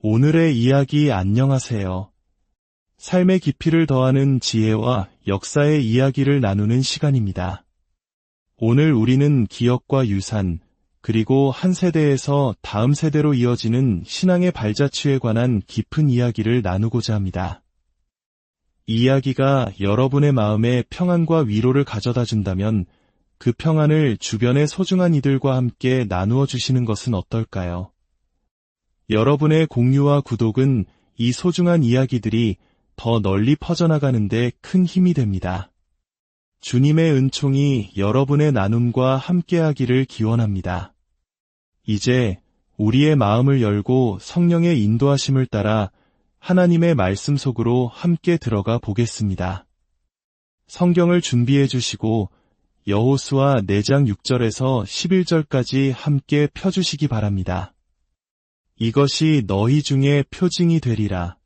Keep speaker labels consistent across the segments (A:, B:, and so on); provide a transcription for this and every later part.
A: 오늘의 이야기 안녕하세요. 삶의 깊이를 더하는 지혜와 역사의 이야기를 나누는 시간입니다. 오늘 우리는 기억과 유산, 그리고 한 세대에서 다음 세대로 이어지는 신앙의 발자취에 관한 깊은 이야기를 나누고자 합니다. 이 이야기가 여러분의 마음에 평안과 위로를 가져다 준다면 그 평안을 주변의 소중한 이들과 함께 나누어 주시는 것은 어떨까요? 여러분의 공유와 구독은 이 소중한 이야기들이 더 널리 퍼져나가는 데 큰 힘이 됩니다. 주님의 은총이 여러분의 나눔과 함께하기를 기원합니다. 이제 우리의 마음을 열고 성령의 인도하심을 따라 하나님의 말씀 속으로 함께 들어가 보겠습니다. 성경을 준비해 주시고 여호수아 4장 6절에서 11절까지 함께 펴주시기 바랍니다. 이것이 너희 중에 표징이 되리라.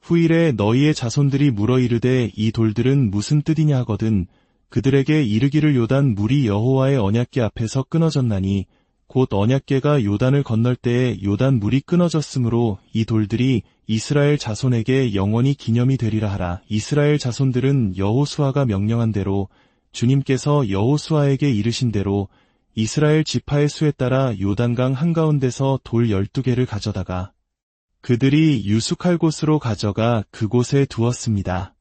A: 후일에 너희의 자손들이 물어 이르되 이 돌들은 무슨 뜻이냐 하거든 그들에게 이르기를 요단 물이 여호와의 언약궤 앞에서 끊어졌나니 곧 언약궤가 요단을 건널 때에 요단 물이 끊어졌으므로 이 돌들이 이스라엘 자손에게 영원히 기념이 되리라 하라. 이스라엘 자손들은 여호수아가 명령한 대로 주님께서 여호수아에게 이르신 대로 이스라엘 지파의 수에 따라 요단강 한가운데서 돌 12개를 가져다가 그들이 유숙할 곳으로 가져가 그곳에 두었습니다.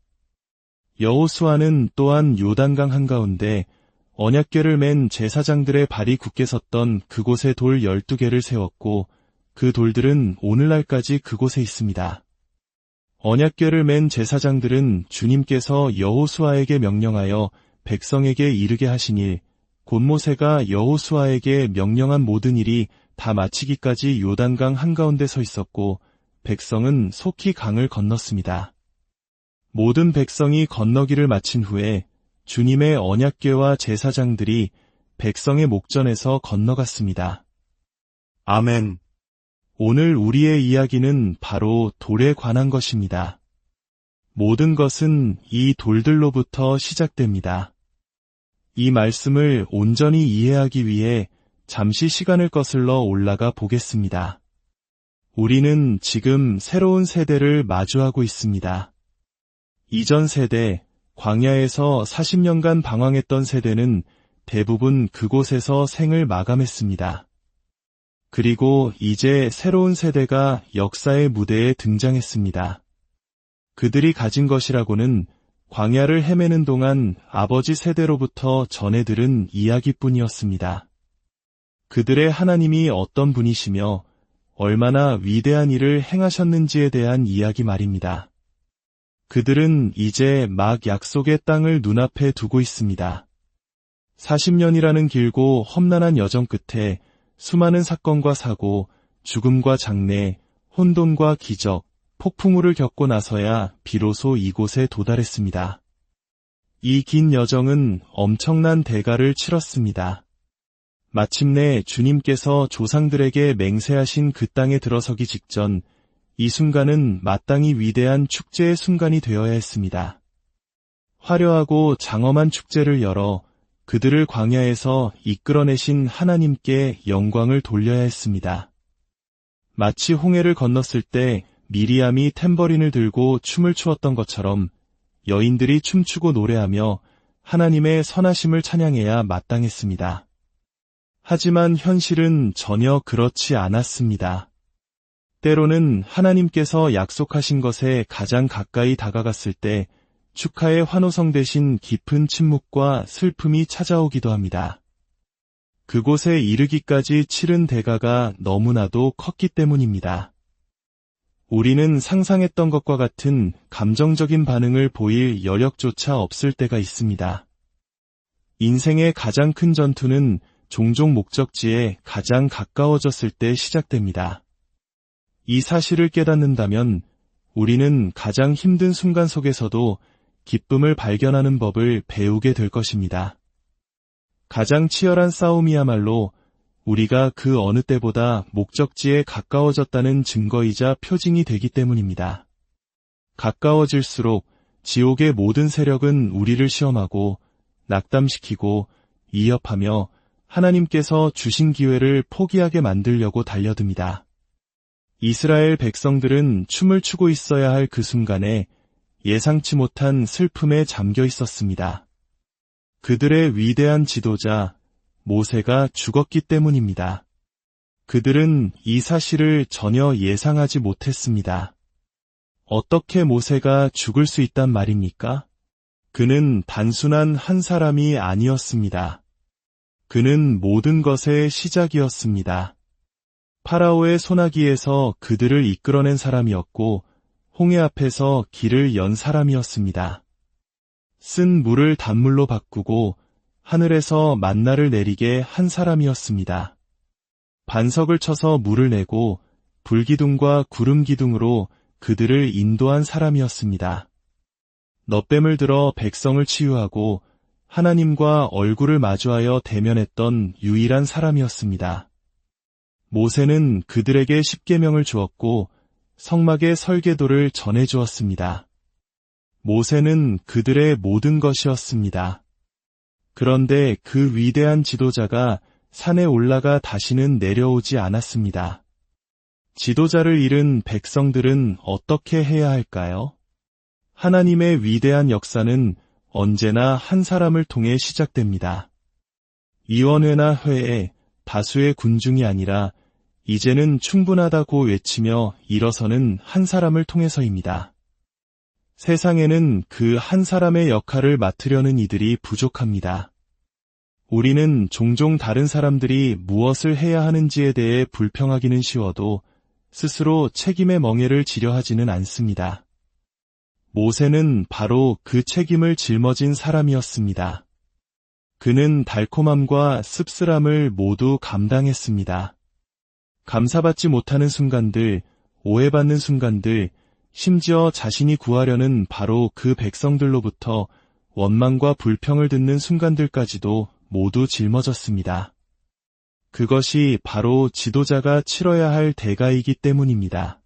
A: 여호수아는 또한 요단강 한가운데 언약궤를 맨 제사장들의 발이 굳게 섰던 그곳에 돌 12개를 세웠고 그 돌들은 오늘날까지 그곳에 있습니다. 언약궤를 맨 제사장들은 주님께서 여호수아에게 명령하여 백성에게 이르게 하신 일, 곧 모세가 여호수아에게 명령한 모든 일이 다 마치기까지 요단강 한가운데 서 있었고 백성은 속히 강을 건넜습니다. 모든 백성이 건너기를 마친 후에 주님의 언약궤와 제사장들이 백성의 목전에서 건너갔습니다. 아멘. 오늘 우리의 이야기는 바로 돌에 관한 것입니다. 모든 것은 이 돌들로부터 시작됩니다. 이 말씀을 온전히 이해하기 위해 잠시 시간을 거슬러 올라가 보겠습니다. 우리는 지금 새로운 세대를 마주하고 있습니다. 이전 세대, 광야에서 40년간 방황했던 세대는 대부분 그곳에서 생을 마감했습니다. 그리고 이제 새로운 세대가 역사의 무대에 등장했습니다. 그들이 가진 것이라고는 광야를 헤매는 동안 아버지 세대로부터 전해 들은 이야기뿐이었습니다. 그들의 하나님이 어떤 분이시며 얼마나 위대한 일을 행하셨는지에 대한 이야기 말입니다. 그들은 이제 막 약속의 땅을 눈앞에 두고 있습니다. 40년이라는 길고 험난한 여정 끝에 수많은 사건과 사고, 죽음과 장래, 혼돈과 기적, 폭풍우를 겪고 나서야 비로소 이곳에 도달했습니다. 이 긴 여정은 엄청난 대가를 치렀습니다. 마침내 주님께서 조상들에게 맹세하신 그 땅에 들어서기 직전 이 순간은 마땅히 위대한 축제의 순간이 되어야 했습니다. 화려하고 장엄한 축제를 열어 그들을 광야에서 이끌어내신 하나님께 영광을 돌려야 했습니다. 마치 홍해를 건넜을 때 미리암이 탬버린을 들고 춤을 추었던 것처럼 여인들이 춤추고 노래하며 하나님의 선하심을 찬양해야 마땅했습니다. 하지만 현실은 전혀 그렇지 않았습니다. 때로는 하나님께서 약속하신 것에 가장 가까이 다가갔을 때 축하의 환호성 대신 깊은 침묵과 슬픔이 찾아오기도 합니다. 그곳에 이르기까지 치른 대가가 너무나도 컸기 때문입니다. 우리는 상상했던 것과 같은 감정적인 반응을 보일 여력조차 없을 때가 있습니다. 인생의 가장 큰 전투는 종종 목적지에 가장 가까워졌을 때 시작됩니다. 이 사실을 깨닫는다면 우리는 가장 힘든 순간 속에서도 기쁨을 발견하는 법을 배우게 될 것입니다. 가장 치열한 싸움이야말로 우리가 그 어느 때보다 목적지에 가까워졌다는 증거이자 표징이 되기 때문입니다. 가까워질수록 지옥의 모든 세력은 우리를 시험하고 낙담시키고 위협하며 하나님께서 주신 기회를 포기하게 만들려고 달려듭니다. 이스라엘 백성들은 춤을 추고 있어야 할 그 순간에 예상치 못한 슬픔에 잠겨 있었습니다. 그들의 위대한 지도자 모세가 죽었기 때문입니다. 그들은 이 사실을 전혀 예상하지 못했습니다. 어떻게 모세가 죽을 수 있단 말입니까? 그는 단순한 한 사람이 아니었습니다. 그는 모든 것의 시작이었습니다. 파라오의 소나기에서 그들을 이끌어낸 사람이었고 홍해 앞에서 길을 연 사람이었습니다. 쓴 물을 단물로 바꾸고 하늘에서 만나를 내리게 한 사람이었습니다. 반석을 쳐서 물을 내고 불기둥과 구름기둥으로 그들을 인도한 사람이었습니다. 넛뱀을 들어 백성을 치유하고 하나님과 얼굴을 마주하여 대면했던 유일한 사람이었습니다. 모세는 그들에게 십계명을 주었고 성막의 설계도를 전해주었습니다. 모세는 그들의 모든 것이었습니다. 그런데 그 위대한 지도자가 산에 올라가 다시는 내려오지 않았습니다. 지도자를 잃은 백성들은 어떻게 해야 할까요? 하나님의 위대한 역사는 언제나 한 사람을 통해 시작됩니다. 이원회나 회에 다수의 군중이 아니라 이제는 충분하다고 외치며 일어서는 한 사람을 통해서입니다. 세상에는 그 한 사람의 역할을 맡으려는 이들이 부족합니다. 우리는 종종 다른 사람들이 무엇을 해야 하는지에 대해 불평하기는 쉬워도 스스로 책임의 멍에를 지려 하지는 않습니다. 모세는 바로 그 책임을 짊어진 사람이었습니다. 그는 달콤함과 씁쓸함을 모두 감당했습니다. 감사받지 못하는 순간들, 오해받는 순간들, 심지어 자신이 구하려는 바로 그 백성들로부터 원망과 불평을 듣는 순간들까지도 모두 짊어졌습니다. 그것이 바로 지도자가 치러야 할 대가이기 때문입니다.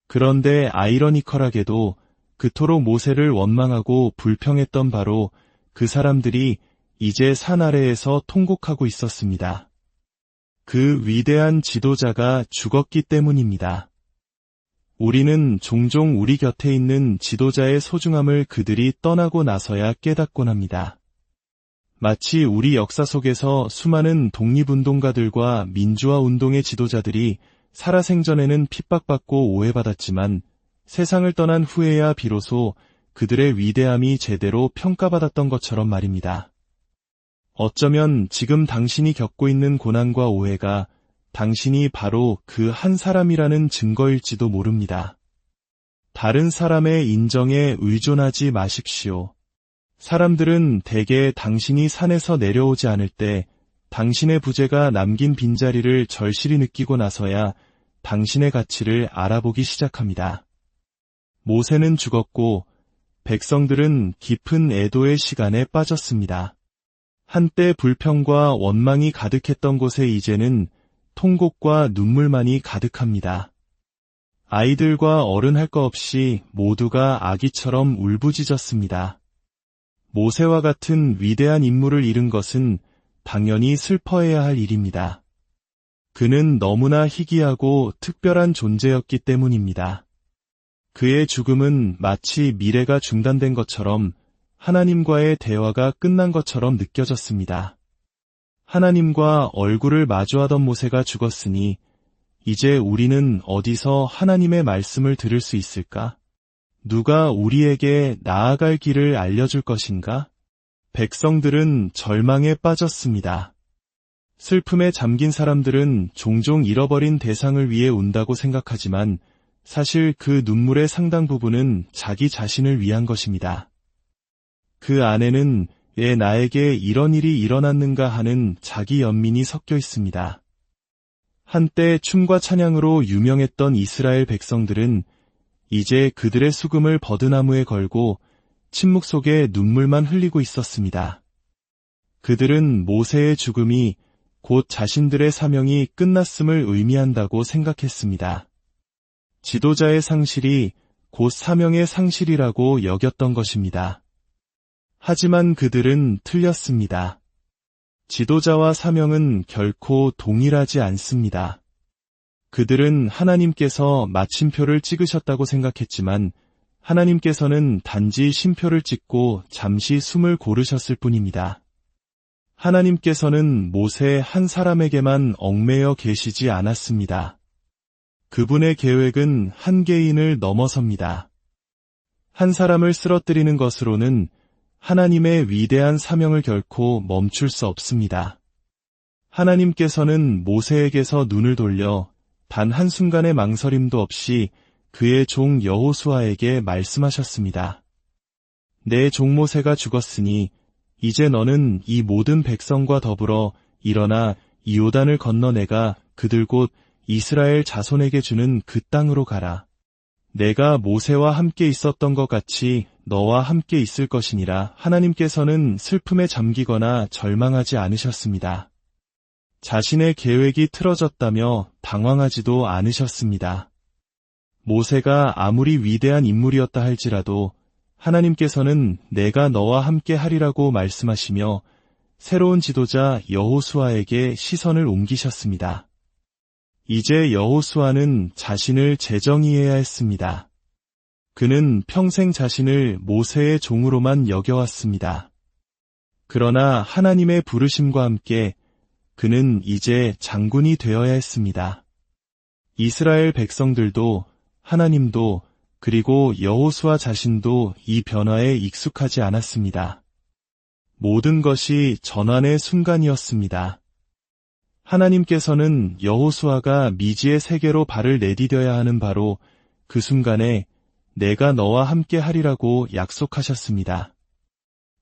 A: 그런데 아이러니컬하게도 그토록 모세를 원망하고 불평했던 바로 그 사람들이 이제 산 아래에서 통곡하고 있었습니다. 그 위대한 지도자가 죽었기 때문입니다. 우리는 종종 우리 곁에 있는 지도자의 소중함을 그들이 떠나고 나서야 깨닫곤 합니다. 마치 우리 역사 속에서 수많은 독립운동가들과 민주화 운동의 지도자들이 살아생전에는 핍박받고 오해받았지만 세상을 떠난 후에야 비로소 그들의 위대함이 제대로 평가받았던 것처럼 말입니다. 어쩌면 지금 당신이 겪고 있는 고난과 오해가 당신이 바로 그 한 사람이라는 증거일지도 모릅니다. 다른 사람의 인정에 의존하지 마십시오. 사람들은 대개 당신이 산에서 내려오지 않을 때 당신의 부재가 남긴 빈자리를 절실히 느끼고 나서야 당신의 가치를 알아보기 시작합니다. 모세는 죽었고 백성들은 깊은 애도의 시간에 빠졌습니다. 한때 불평과 원망이 가득했던 곳에 이제는 통곡과 눈물만이 가득합니다. 아이들과 어른 할 것 없이 모두가 아기처럼 울부짖었습니다. 모세와 같은 위대한 인물을 잃은 것은 당연히 슬퍼해야 할 일입니다. 그는 너무나 희귀하고 특별한 존재였기 때문입니다. 그의 죽음은 마치 미래가 중단된 것처럼 하나님과의 대화가 끝난 것처럼 느껴졌습니다. 하나님과 얼굴을 마주하던 모세가 죽었으니 이제 우리는 어디서 하나님의 말씀을 들을 수 있을까? 누가 우리에게 나아갈 길을 알려줄 것인가? 백성들은 절망에 빠졌습니다. 슬픔에 잠긴 사람들은 종종 잃어버린 대상을 위해 운다고 생각하지만 사실 그 눈물의 상당 부분은 자기 자신을 위한 것입니다. 그 안에는 왜 나에게 이런 일이 일어났는가 하는 자기 연민이 섞여 있습니다. 한때 춤과 찬양으로 유명했던 이스라엘 백성들은 이제 그들의 수금을 버드나무에 걸고 침묵 속에 눈물만 흘리고 있었습니다. 그들은 모세의 죽음이 곧 자신들의 사명이 끝났음을 의미한다고 생각했습니다. 지도자의 상실이 곧 사명의 상실이라고 여겼던 것입니다. 하지만 그들은 틀렸습니다. 지도자와 사명은 결코 동일하지 않습니다. 그들은 하나님께서 마침표를 찍으셨다고 생각했지만 하나님께서는 단지 쉼표를 찍고 잠시 숨을 고르셨을 뿐입니다. 하나님께서는 모세 한 사람에게만 얽매여 계시지 않았습니다. 그분의 계획은 한 개인을 넘어섭니다. 한 사람을 쓰러뜨리는 것으로는 하나님의 위대한 사명을 결코 멈출 수 없습니다. 하나님께서는 모세에게서 눈을 돌려 단 한순간의 망설임도 없이 그의 종 여호수아에게 말씀하셨습니다. 내 종 모세가 죽었으니 이제 너는 이 모든 백성과 더불어 일어나 이 요단을 건너 내가 그들 곧 이스라엘 자손에게 주는 그 땅으로 가라. 내가 모세와 함께 있었던 것 같이 너와 함께 있을 것이니라. 하나님께서는 슬픔에 잠기거나 절망하지 않으셨습니다. 자신의 계획이 틀어졌다며 당황하지도 않으셨습니다. 모세가 아무리 위대한 인물이었다 할지라도 하나님께서는 내가 너와 함께 하리라고 말씀하시며 새로운 지도자 여호수아에게 시선을 옮기셨습니다. 이제 여호수아는 자신을 재정의해야 했습니다. 그는 평생 자신을 모세의 종으로만 여겨왔습니다. 그러나 하나님의 부르심과 함께 그는 이제 장군이 되어야 했습니다. 이스라엘 백성들도 하나님도 그리고 여호수아 자신도 이 변화에 익숙하지 않았습니다. 모든 것이 전환의 순간이었습니다. 하나님께서는 여호수아가 미지의 세계로 발을 내디뎌야 하는 바로 그 순간에 내가 너와 함께 하리라고 약속하셨습니다.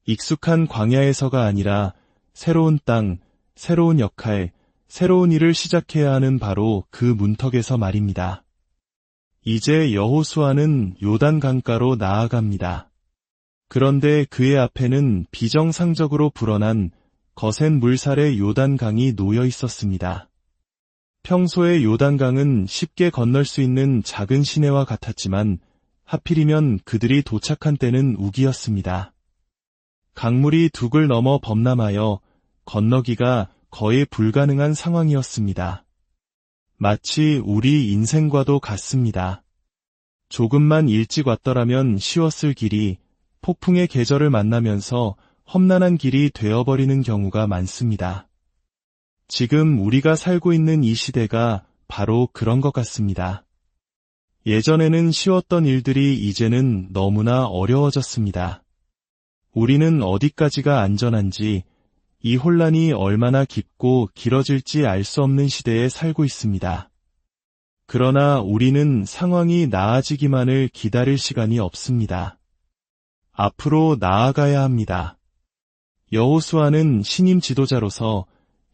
A: 익숙한 광야에서가 아니라 새로운 땅, 새로운 역할, 새로운 일을 시작해야 하는 바로 그 문턱에서 말입니다. 이제 여호수아는 요단 강가로 나아갑니다. 그런데 그의 앞에는 비정상적으로 불어난 거센 물살의 요단강이 놓여 있었습니다. 평소에 요단강은 쉽게 건널 수 있는 작은 시내와 같았지만 하필이면 그들이 도착한 때는 우기였습니다. 강물이 둑을 넘어 범람하여 건너기가 거의 불가능한 상황이었습니다. 마치 우리 인생과도 같습니다. 조금만 일찍 왔더라면 쉬웠을 길이 폭풍의 계절을 만나면서 험난한 길이 되어버리는 경우가 많습니다. 지금 우리가 살고 있는 이 시대가 바로 그런 것 같습니다. 예전에는 쉬웠던 일들이 이제는 너무나 어려워졌습니다. 우리는 어디까지가 안전한지, 이 혼란이 얼마나 깊고 길어질지 알 수 없는 시대에 살고 있습니다. 그러나 우리는 상황이 나아지기만을 기다릴 시간이 없습니다. 앞으로 나아가야 합니다. 여호수아는 신임 지도자로서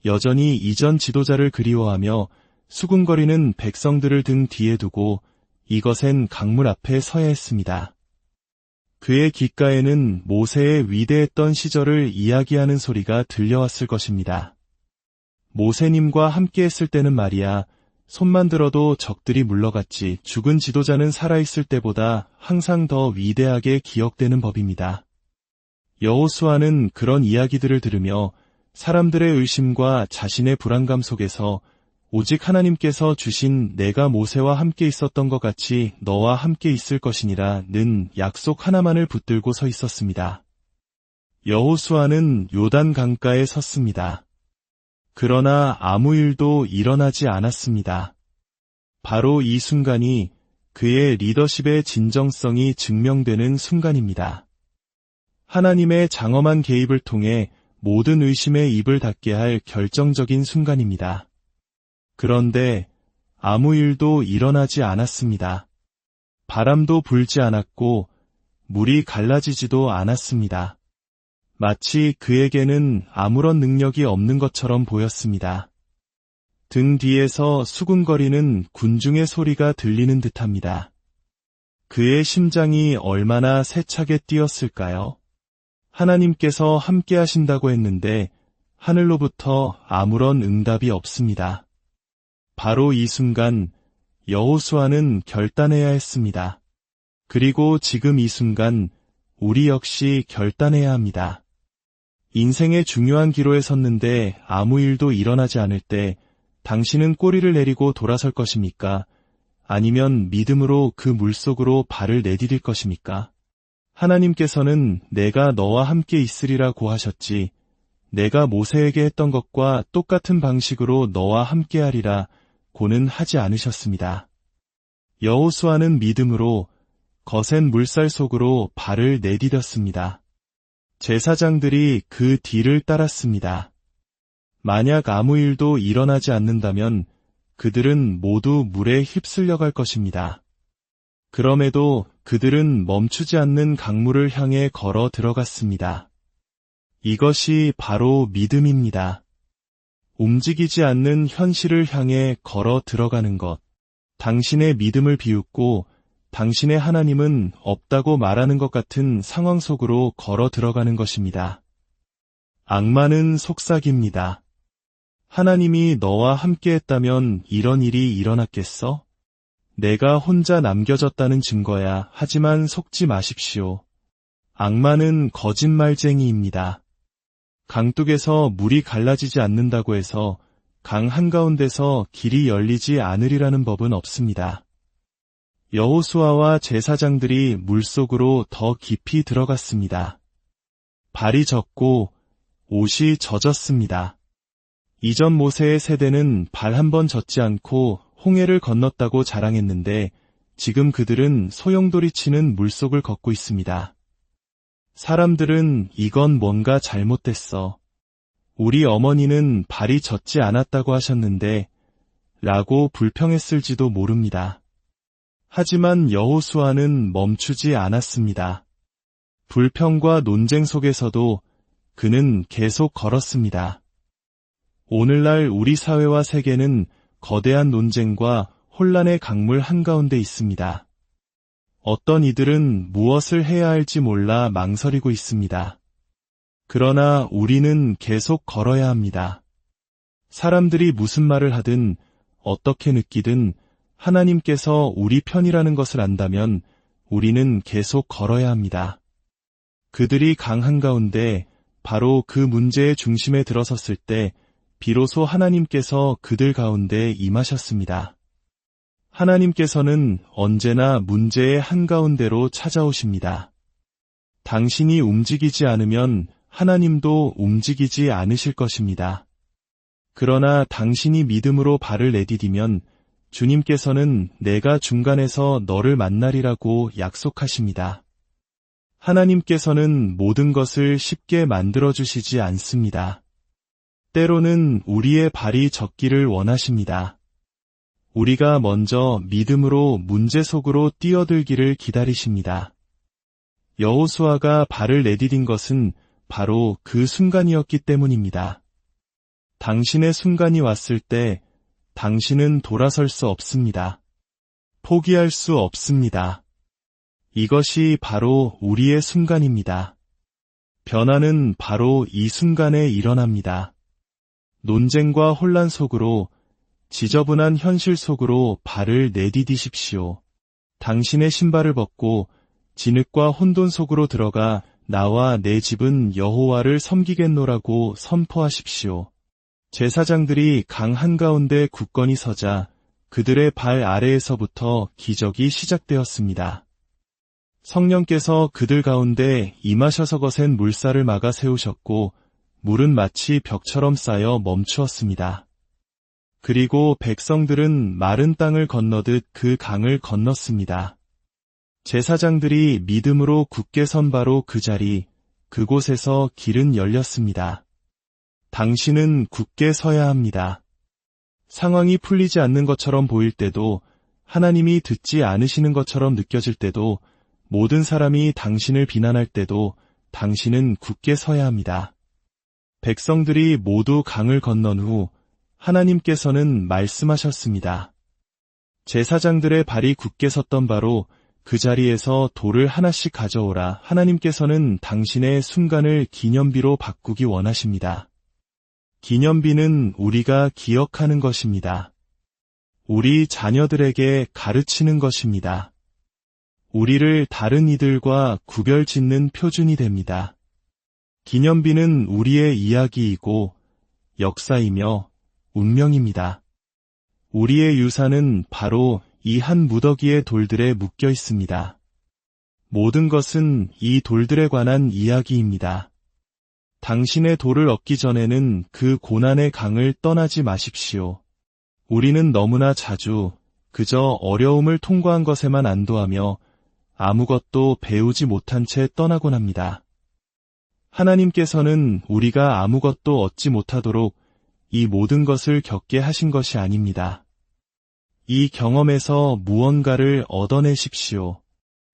A: 여전히 이전 지도자를 그리워하며 수군거리는 백성들을 등 뒤에 두고 이것엔 강물 앞에 서야 했습니다. 그의 귓가에는 모세의 위대했던 시절을 이야기하는 소리가 들려왔을 것입니다. 모세님과 함께했을 때는 말이야, 손만 들어도 적들이 물러갔지. 죽은 지도자는 살아있을 때보다 항상 더 위대하게 기억되는 법입니다. 여호수아는 그런 이야기들을 들으며 사람들의 의심과 자신의 불안감 속에서 오직 하나님께서 주신 내가 모세와 함께 있었던 것 같이 너와 함께 있을 것이니라는 약속 하나만을 붙들고 서 있었습니다. 여호수아는 요단 강가에 섰습니다. 그러나 아무 일도 일어나지 않았습니다. 바로 이 순간이 그의 리더십의 진정성이 증명되는 순간입니다. 하나님의 장엄한 개입을 통해 모든 의심의 입을 닫게 할 결정적인 순간입니다. 그런데 아무 일도 일어나지 않았습니다. 바람도 불지 않았고 물이 갈라지지도 않았습니다. 마치 그에게는 아무런 능력이 없는 것처럼 보였습니다. 등 뒤에서 수군거리는 군중의 소리가 들리는 듯합니다. 그의 심장이 얼마나 세차게 뛰었을까요? 하나님께서 함께 하신다고 했는데 하늘로부터 아무런 응답이 없습니다. 바로 이 순간 여호수아는 결단해야 했습니다. 그리고 지금 이 순간 우리 역시 결단해야 합니다. 인생의 중요한 기로에 섰는데 아무 일도 일어나지 않을 때 당신은 꼬리를 내리고 돌아설 것입니까? 아니면 믿음으로 그 물속으로 발을 내디딜 것입니까? 하나님께서는 내가 너와 함께 있으리라 고하셨지, 내가 모세에게 했던 것과 똑같은 방식으로 너와 함께하리라 고는 하지 않으셨습니다. 여호수아는 믿음으로 거센 물살 속으로 발을 내디뎠습니다. 제사장들이 그 뒤를 따랐습니다. 만약 아무 일도 일어나지 않는다면 그들은 모두 물에 휩쓸려 갈 것입니다. 그럼에도 그들은 멈추지 않는 강물을 향해 걸어 들어갔습니다. 이것이 바로 믿음입니다. 움직이지 않는 현실을 향해 걸어 들어가는 것. 당신의 믿음을 비웃고 당신의 하나님은 없다고 말하는 것 같은 상황 속으로 걸어 들어가는 것입니다. 악마는 속삭입니다. 하나님이 너와 함께 했다면 이런 일이 일어났겠어? 내가 혼자 남겨졌다는 증거야. 하지만 속지 마십시오. 악마는 거짓말쟁이입니다. 강둑에서 물이 갈라지지 않는다고 해서 강 한가운데서 길이 열리지 않으리라는 법은 없습니다. 여호수아와 제사장들이 물속으로 더 깊이 들어갔습니다. 발이 젖고 옷이 젖었습니다. 이전 모세의 세대는 발 한 번 젖지 않고 홍해를 건넜다고 자랑했는데 지금 그들은 소용돌이치는 물속을 걷고 있습니다. 사람들은 이건 뭔가 잘못됐어. 우리 어머니는 발이 젖지 않았다고 하셨는데 라고 불평했을지도 모릅니다. 하지만 여호수아는 멈추지 않았습니다. 불평과 논쟁 속에서도 그는 계속 걸었습니다. 오늘날 우리 사회와 세계는 거대한 논쟁과 혼란의 강물 한가운데 있습니다. 어떤 이들은 무엇을 해야 할지 몰라 망설이고 있습니다. 그러나 우리는 계속 걸어야 합니다. 사람들이 무슨 말을 하든 어떻게 느끼든 하나님께서 우리 편이라는 것을 안다면 우리는 계속 걸어야 합니다. 그들이 강 한가운데 바로 그 문제의 중심에 들어섰을 때 비로소 하나님께서 그들 가운데 임하셨습니다. 하나님께서는 언제나 문제의 한가운데로 찾아오십니다. 당신이 움직이지 않으면 하나님도 움직이지 않으실 것입니다. 그러나 당신이 믿음으로 발을 내디디면 주님께서는 내가 중간에서 너를 만나리라고 약속하십니다. 하나님께서는 모든 것을 쉽게 만들어주시지 않습니다. 때로는 우리의 발이 젖기를 원하십니다. 우리가 먼저 믿음으로 문제 속으로 뛰어들기를 기다리십니다. 여호수아가 발을 내디딘 것은 바로 그 순간이었기 때문입니다. 당신의 순간이 왔을 때 당신은 돌아설 수 없습니다. 포기할 수 없습니다. 이것이 바로 우리의 순간입니다. 변화는 바로 이 순간에 일어납니다. 논쟁과 혼란 속으로 지저분한 현실 속으로 발을 내디디십시오. 당신의 신발을 벗고 진흙과 혼돈 속으로 들어가 나와 내 집은 여호와를 섬기겠노라고 선포하십시오. 제사장들이 강 한가운데 굳건히 서자 그들의 발 아래에서부터 기적이 시작되었습니다. 성령께서 그들 가운데 임하셔서 거센 물살을 막아 세우셨고 물은 마치 벽처럼 쌓여 멈추었습니다. 그리고 백성들은 마른 땅을 건너듯 그 강을 건넜습니다. 제사장들이 믿음으로 굳게 선 바로 그 자리, 그곳에서 길은 열렸습니다. 당신은 굳게 서야 합니다. 상황이 풀리지 않는 것처럼 보일 때도, 하나님이 듣지 않으시는 것처럼 느껴질 때도, 모든 사람이 당신을 비난할 때도 당신은 굳게 서야 합니다. 백성들이 모두 강을 건넌 후 하나님께서는 말씀하셨습니다. 제사장들의 발이 굳게 섰던 바로 그 자리에서 돌을 하나씩 가져오라. 하나님께서는 당신의 순간을 기념비로 바꾸기 원하십니다. 기념비는 우리가 기억하는 것입니다. 우리 자녀들에게 가르치는 것입니다. 우리를 다른 이들과 구별짓는 표준이 됩니다. 기념비는 우리의 이야기이고 역사이며 운명입니다. 우리의 유산은 바로 이 한 무더기의 돌들에 묶여 있습니다. 모든 것은 이 돌들에 관한 이야기입니다. 당신의 돌을 얻기 전에는 그 고난의 강을 떠나지 마십시오. 우리는 너무나 자주 그저 어려움을 통과한 것에만 안도하며 아무것도 배우지 못한 채 떠나곤 합니다. 하나님께서는 우리가 아무것도 얻지 못하도록 이 모든 것을 겪게 하신 것이 아닙니다. 이 경험에서 무언가를 얻어내십시오.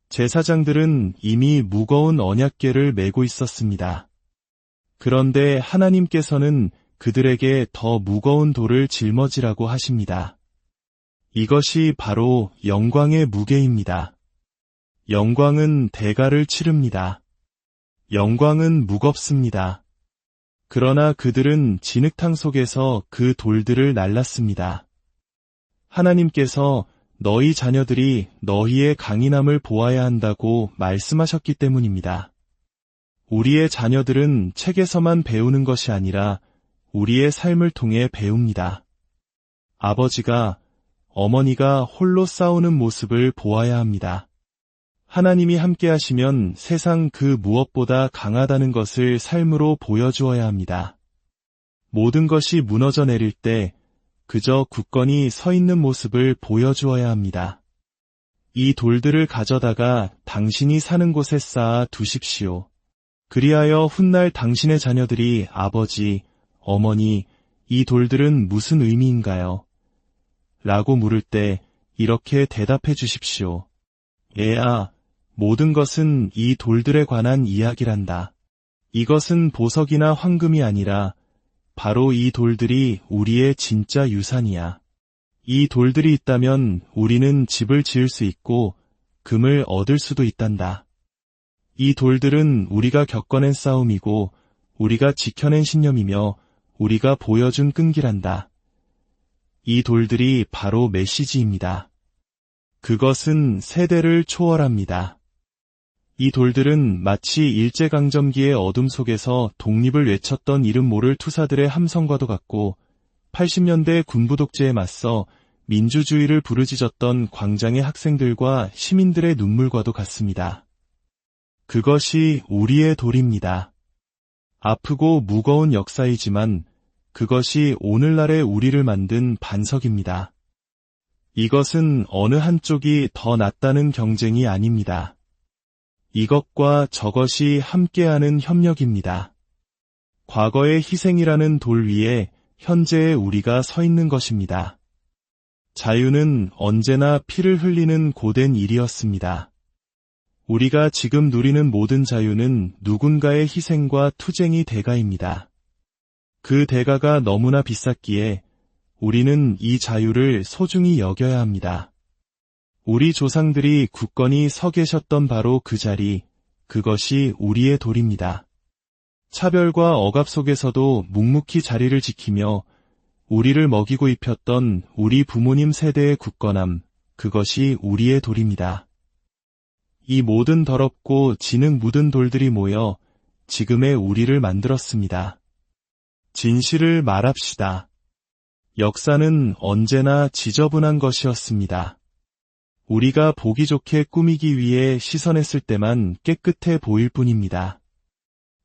A: 제사장들은 이미 무거운 언약궤를 메고 있었습니다. 그런데 하나님께서는 그들에게 더 무거운 돌을 짊어지라고 하십니다. 이것이 바로 영광의 무게입니다. 영광은 대가를 치릅니다. 영광은 무겁습니다. 그러나 그들은 진흙탕 속에서 그 돌들을 날랐습니다. 하나님께서 너희 자녀들이 너희의 강인함을 보아야 한다고 말씀하셨기 때문입니다. 우리의 자녀들은 책에서만 배우는 것이 아니라 우리의 삶을 통해 배웁니다. 아버지가, 어머니가 홀로 싸우는 모습을 보아야 합니다. 하나님이 함께 하시면 세상 그 무엇보다 강하다는 것을 삶으로 보여주어야 합니다. 모든 것이 무너져 내릴 때 그저 굳건히 서 있는 모습을 보여주어야 합니다. 이 돌들을 가져다가 당신이 사는 곳에 쌓아 두십시오. 그리하여 훗날 당신의 자녀들이 아버지, 어머니, 이 돌들은 무슨 의미인가요? 라고 물을 때 이렇게 대답해 주십시오. 얘야, 모든 것은 이 돌들에 관한 이야기란다. 이것은 보석이나 황금이 아니라 바로 이 돌들이 우리의 진짜 유산이야. 이 돌들이 있다면 우리는 집을 지을 수 있고 금을 얻을 수도 있단다. 이 돌들은 우리가 겪어낸 싸움이고 우리가 지켜낸 신념이며 우리가 보여준 끈기란다. 이 돌들이 바로 메시지입니다. 그것은 세대를 초월합니다. 이 돌들은 마치 일제강점기의 어둠 속에서 독립을 외쳤던 이름 모를 투사들의 함성과도 같고 80년대 군부 독재에 맞서 민주주의를 부르짖었던 광장의 학생들과 시민들의 눈물과도 같습니다. 그것이 우리의 돌입니다. 아프고 무거운 역사이지만 그것이 오늘날의 우리를 만든 반석입니다. 이것은 어느 한쪽이 더 낫다는 경쟁이 아닙니다. 이것과 저것이 함께하는 협력입니다. 과거의 희생이라는 돌 위에 현재의 우리가 서 있는 것입니다. 자유는 언제나 피를 흘리는 고된 일이었습니다. 우리가 지금 누리는 모든 자유는 누군가의 희생과 투쟁이 대가입니다. 그 대가가 너무나 비쌌기에 우리는 이 자유를 소중히 여겨야 합니다. 우리 조상들이 굳건히 서 계셨던 바로 그 자리, 그것이 우리의 돌입니다. 차별과 억압 속에서도 묵묵히 자리를 지키며 우리를 먹이고 입혔던 우리 부모님 세대의 굳건함, 그것이 우리의 돌입니다. 이 모든 더럽고 진흙 묻은 돌들이 모여 지금의 우리를 만들었습니다. 진실을 말합시다. 역사는 언제나 지저분한 것이었습니다. 우리가 보기 좋게 꾸미기 위해 시선했을 때만 깨끗해 보일 뿐입니다.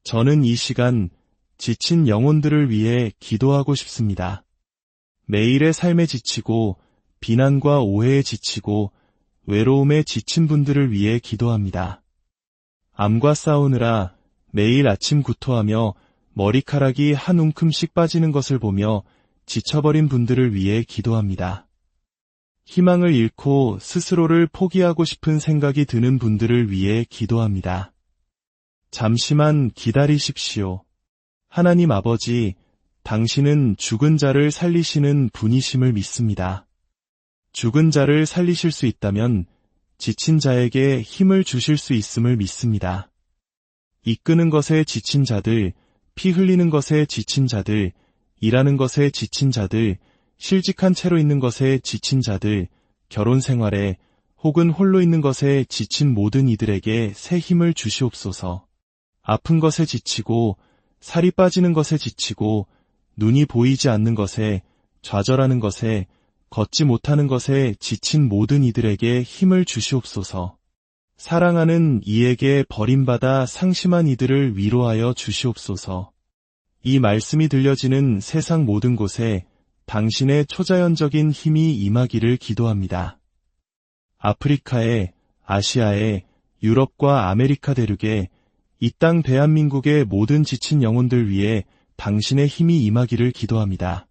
A: 저는 이 시간 지친 영혼들을 위해 기도하고 싶습니다. 매일의 삶에 지치고 비난과 오해에 지치고 외로움에 지친 분들을 위해 기도합니다. 암과 싸우느라 매일 아침 구토하며 머리카락이 한 움큼씩 빠지는 것을 보며 지쳐버린 분들을 위해 기도합니다. 희망을 잃고 스스로를 포기하고 싶은 생각이 드는 분들을 위해 기도합니다. 잠시만 기다리십시오. 하나님 아버지, 당신은 죽은 자를 살리시는 분이심을 믿습니다. 죽은 자를 살리실 수 있다면 지친 자에게 힘을 주실 수 있음을 믿습니다. 이끄는 것에 지친 자들, 피 흘리는 것에 지친 자들, 일하는 것에 지친 자들, 실직한 채로 있는 것에 지친 자들, 결혼 생활에 혹은 홀로 있는 것에 지친 모든 이들에게 새 힘을 주시옵소서. 아픈 것에 지치고 살이 빠지는 것에 지치고 눈이 보이지 않는 것에 좌절하는 것에 걷지 못하는 것에 지친 모든 이들에게 힘을 주시옵소서. 사랑하는 이에게 버림받아 상심한 이들을 위로하여 주시옵소서. 이 말씀이 들려지는 세상 모든 곳에 당신의 초자연적인 힘이 임하기를 기도합니다. 아프리카에, 아시아에, 유럽과 아메리카 대륙에, 이 땅 대한민국의 모든 지친 영혼들 위해 당신의 힘이 임하기를 기도합니다.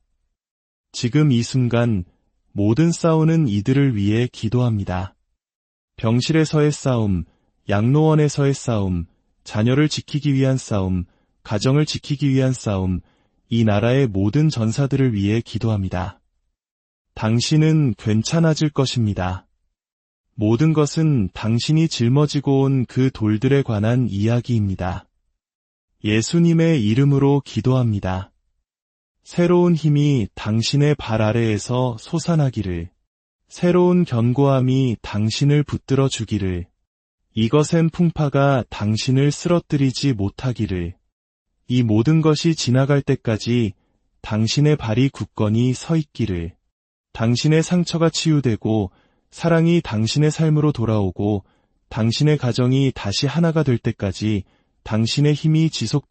A: 지금 이 순간 모든 싸우는 이들을 위해 기도합니다. 병실에서의 싸움, 양로원에서의 싸움, 자녀를 지키기 위한 싸움, 가정을 지키기 위한 싸움, 이 나라의 모든 전사들을 위해 기도합니다. 당신은 괜찮아질 것입니다. 모든 것은 당신이 짊어지고 온 그 돌들에 관한 이야기입니다. 예수님의 이름으로 기도합니다. 새로운 힘이 당신의 발 아래에서 솟아나기를, 새로운 견고함이 당신을 붙들어 주기를, 이것엔 풍파가 당신을 쓰러뜨리지 못하기를, 이 모든 것이 지나갈 때까지 당신의 발이 굳건히 서 있기를, 당신의 상처가 치유되고 사랑이 당신의 삶으로 돌아오고 당신의 가정이 다시 하나가 될 때까지 당신의 힘이 지속되기를